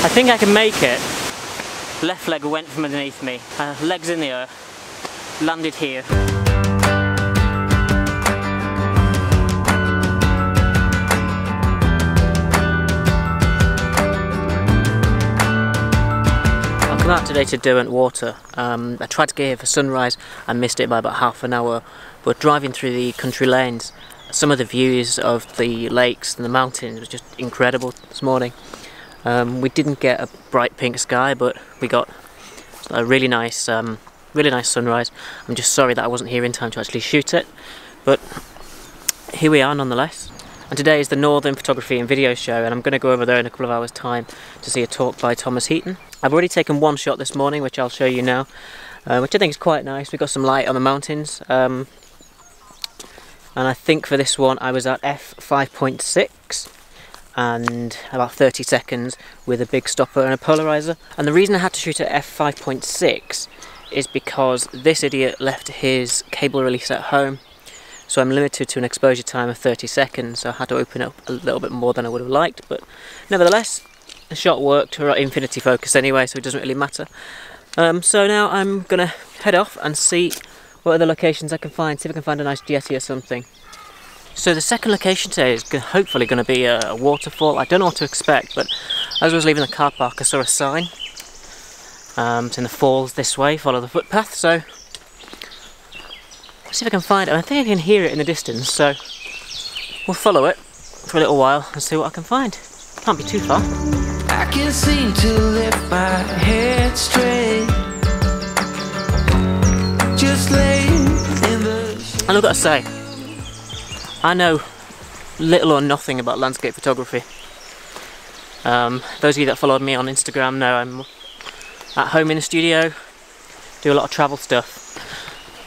I think I can make it. Left leg went from underneath me. Legs in the air. Landed here. I've come out today to Derwent Water. I tried to get here for sunrise. I missed it by about half an hour. But driving through the country lanes, some of the views of the lakes and the mountains was just incredible this morning. We didn't get a bright pink sky, but we got a really nice sunrise. I'm just sorry that I wasn't here in time to actually shoot it, but here we are nonetheless. And today is the Northern Photography and Video Show, and I'm going to go over there in a couple of hours' time to see a talk by Thomas Heaton. I've already taken one shot this morning, which I'll show you now, which I think is quite nice. We've got some light on the mountains, and I think for this one I was at f5.6 and about 30 seconds with a big stopper and a polarizer. And the reason I had to shoot at f5.6 is because this idiot left his cable release at home, so I'm limited to an exposure time of 30 seconds, so I had to open up a little bit more than I would have liked, but nevertheless the shot worked. We're at infinity focus anyway, so it doesn't really matter. So now I'm gonna head off and see what other locations I can find, see if I can find a nice jetty or something. So the second location today is hopefully going to be a waterfall. I don't know what to expect, but as I was leaving the car park I saw a sign. It's in the falls this way, follow the footpath, so let's see if I can find it. I think I can hear it in the distance, so we'll follow it for a little while and see what I can find. Can't be too far. I can't seem to lift my head straight. Just laying in the... And I've got to say, I know little or nothing about landscape photography. Those of you that followed me on Instagram know I'm at home in the studio, do a lot of travel stuff.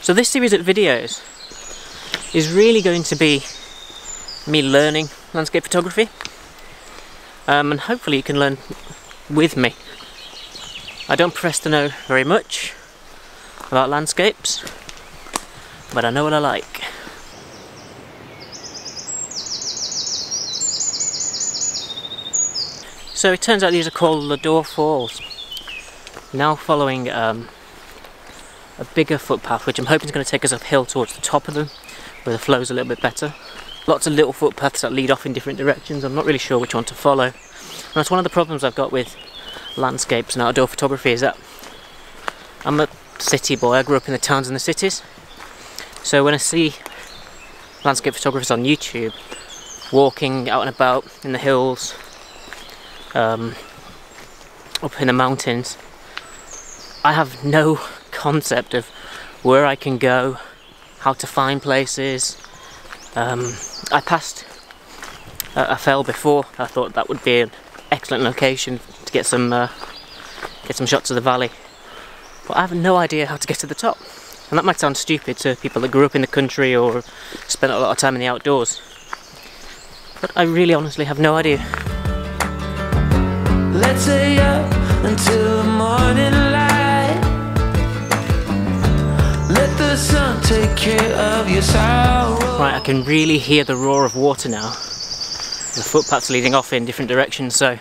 So this series of videos is really going to be me learning landscape photography, and hopefully you can learn with me. I don't profess to know very much about landscapes, but I know what I like. So it turns out these are called Lador Falls. Now following a bigger footpath, which I'm hoping is going to take us uphill towards the top of them, where the flow's a little bit better. Lots of little footpaths that lead off in different directions. I'm not really sure which one to follow. And that's one of the problems I've got with landscapes and outdoor photography, is that I'm a city boy. I grew up in the towns and the cities. So when I see landscape photographers on YouTube walking out and about in the hills, up in the mountains, I have no concept of where I can go, how to find places. I passed a fell before. I thought that would be an excellent location to get some shots of the valley, but I have no idea how to get to the top. And that might sound stupid to people that grew up in the country or spent a lot of time in the outdoors, but I really honestly have no idea. Let's stay up until the morning light. Let the sun take care of your sorrow. Right, I can really hear the roar of water now. The footpath's leading off in different directions, so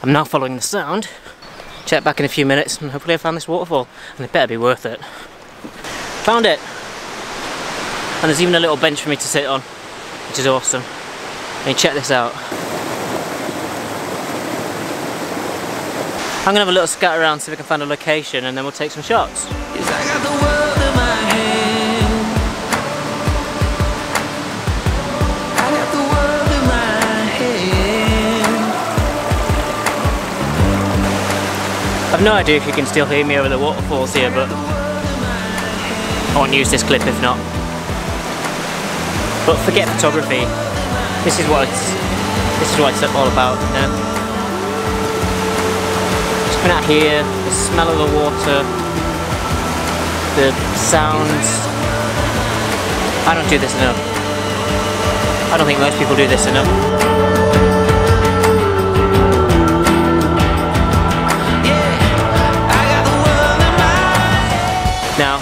I'm now following the sound. Check back in a few minutes and hopefully I found this waterfall, and it better be worth it. Found it! And there's even a little bench for me to sit on, which is awesome. I mean, check this out. I'm gonna have a little scout around, see if I can find a location, and then we'll take some shots. Yes, I got the world in my hand. I got the world in my hand. I've no idea if you can still hear me over the waterfalls here, but I won't use this clip if not. But forget photography. This is what it's all about, you know? Out here, the smell of the water, the sounds. I don't do this enough. I don't think most people do this enough. Now,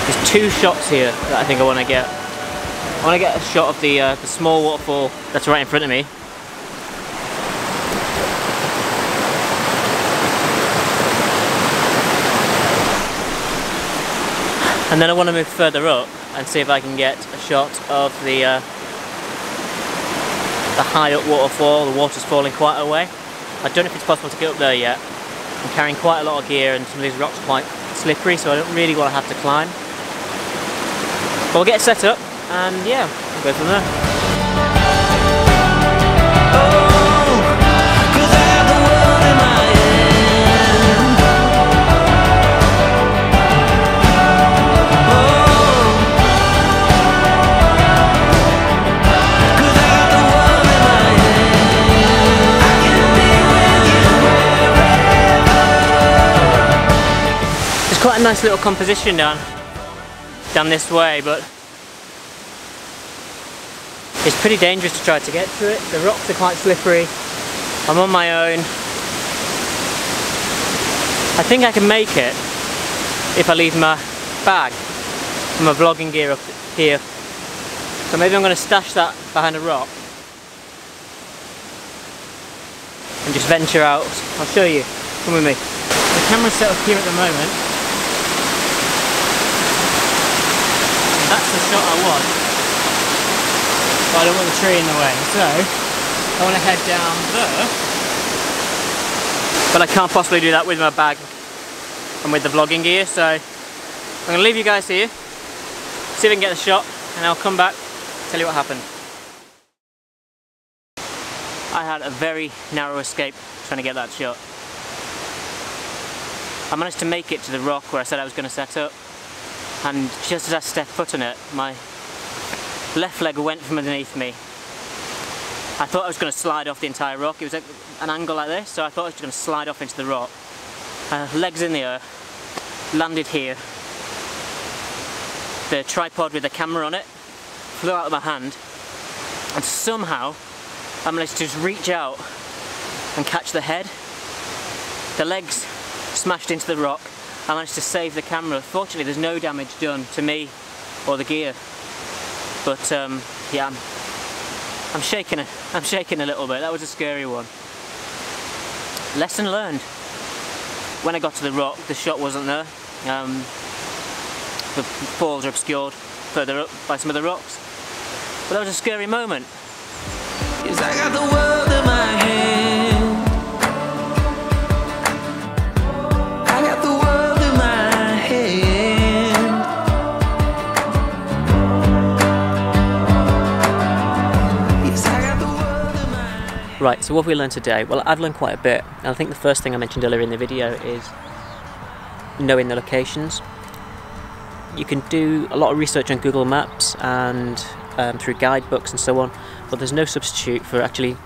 there's two shots here that I think I want to get. I want to get a shot of the small waterfall that's right in front of me. And then I want to move further up and see if I can get a shot of the high up waterfall. The water's falling quite a way. I don't know if it's possible to get up there yet. I'm carrying quite a lot of gear and some of these rocks are quite slippery, so I don't really want to have to climb. But we'll get set up and yeah, we'll go from there. Quite a nice little composition down this way, but it's pretty dangerous to try to get to it. The rocks are quite slippery. I'm on my own. I think I can make it if I leave my bag and my vlogging gear up here. So maybe I'm going to stash that behind a rock and just venture out. I'll show you. Come with me. The camera's set up here at the moment. That's the shot I want, but I don't want the tree in the way, so I want to head down there, but I can't possibly do that with my bag and with the vlogging gear, so I'm going to leave you guys here, see if I can get the shot, and I'll come back and tell you what happened. I had a very narrow escape trying to get that shot. I managed to make it to the rock where I said I was going to set up. And just as I stepped foot on it, my left leg went from underneath me. I thought I was going to slide off the entire rock. It was at an angle like this, so I thought I was going to slide off into the rock. Legs in the air, landed here. The tripod with the camera on it flew out of my hand, and somehow I managed to just reach out and catch the head. The legs smashed into the rock. I managed to save the camera. Fortunately, there's no damage done to me or the gear. But yeah, I'm shaking a little bit. That was a scary one. Lesson learned. When I got to the rock, the shot wasn't there. The falls are obscured further up by some of the rocks. But that was a scary moment. 'Cause I got the world in my hand. Right, so what have we learned today? Well, I've learned quite a bit, and I think the first thing I mentioned earlier in the video is knowing the locations. You can do a lot of research on Google Maps and through guidebooks and so on, but there's no substitute for actually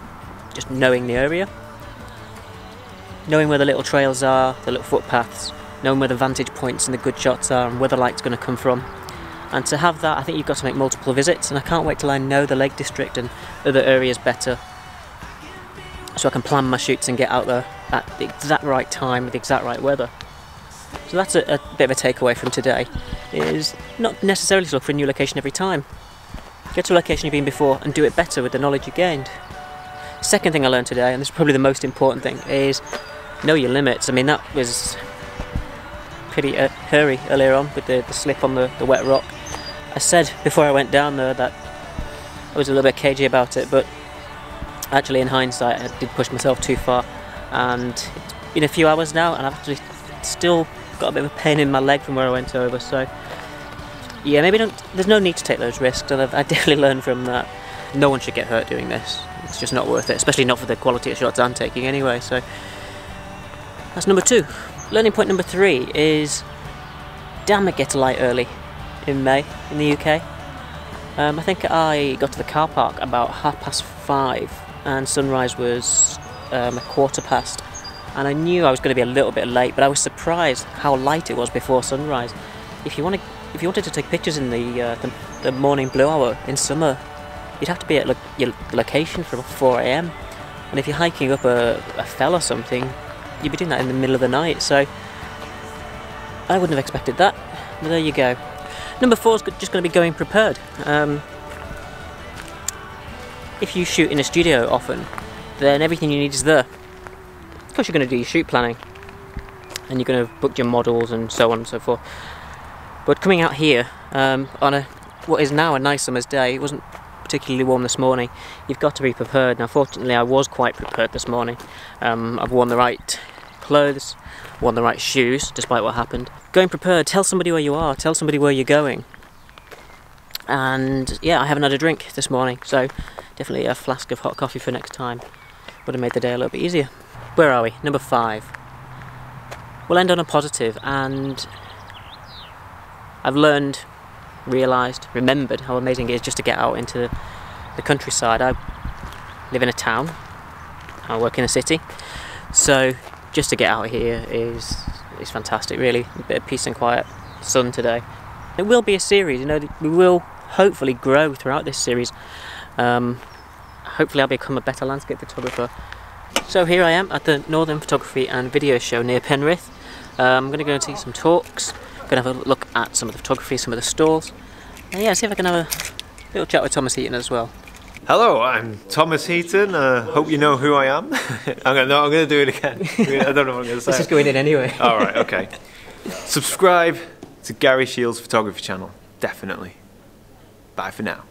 just knowing the area. Knowing where the little trails are, the little footpaths, knowing where the vantage points and the good shots are and where the light's going to come from. And to have that, I think you've got to make multiple visits, and I can't wait till I know the Lake District and other areas better, so I can plan my shoots and get out there at the exact right time with the exact right weather. So that's a bit of a takeaway from today, is not necessarily to look for a new location every time. Get to a location you've been before and do it better with the knowledge you gained. Second thing I learned today, and this is probably the most important thing, is know your limits. I mean, that was pretty hairy earlier on with the slip on the wet rock. I said before I went down there that I was a little bit cagey about it, but actually in hindsight I did push myself too far, and it's been a few hours now and I've actually still got a bit of a pain in my leg from where I went over, so yeah, maybe there's no need to take those risks, and I definitely learned from that. No one should get hurt doing this. It's just not worth it, especially not for the quality of shots I'm taking anyway, so that's number 2. Learning point number 3 is, damn, it gets light early in May in the UK. I think I got to the car park about 5:30 and sunrise was 1/4 and I knew I was going to be a little bit late, but I was surprised how light it was before sunrise. If you wanted to take pictures in the morning blue hour in summer, you'd have to be at your location from 4 AM, and if you're hiking up a fell or something, you'd be doing that in the middle of the night, so I wouldn't have expected that, but there you go. Number 4 is just going to be going prepared. If you shoot in a studio often, then everything you need is there. Of course you're going to do your shoot planning, and you're going to book your models and so on and so forth. But coming out here on what is now a nice summer's day, it wasn't particularly warm this morning, you've got to be prepared. Now fortunately I was quite prepared this morning. I've worn the right clothes, worn the right shoes, despite what happened. Going prepared, tell somebody where you are, tell somebody where you're going. And yeah, I haven't had a drink this morning, so definitely a flask of hot coffee for next time. Would have made the day a little bit easier. Where are we? Number 5. We'll end on a positive, and I've learned, realised, remembered how amazing it is just to get out into the countryside. I live in a town, I work in a city, so just to get out here is fantastic, really. A bit of peace and quiet, sun today. It will be a series, you know, we will hopefully grow throughout this series. Hopefully I'll become a better landscape photographer. So here I am at the Northern Photography and Video Show near Penrith. I'm going to go and see some talks, going to have a look at some of the photography, some of the stalls, and yeah, see if I can have a little chat with Thomas Heaton as well. Hello, I'm Thomas Heaton. Hope you know who I am. I'm going to do it again. I don't know what I'm going to say. It's just going in anyway. Alright, okay. Subscribe to Gary Shields' photography channel. Definitely. Bye for now.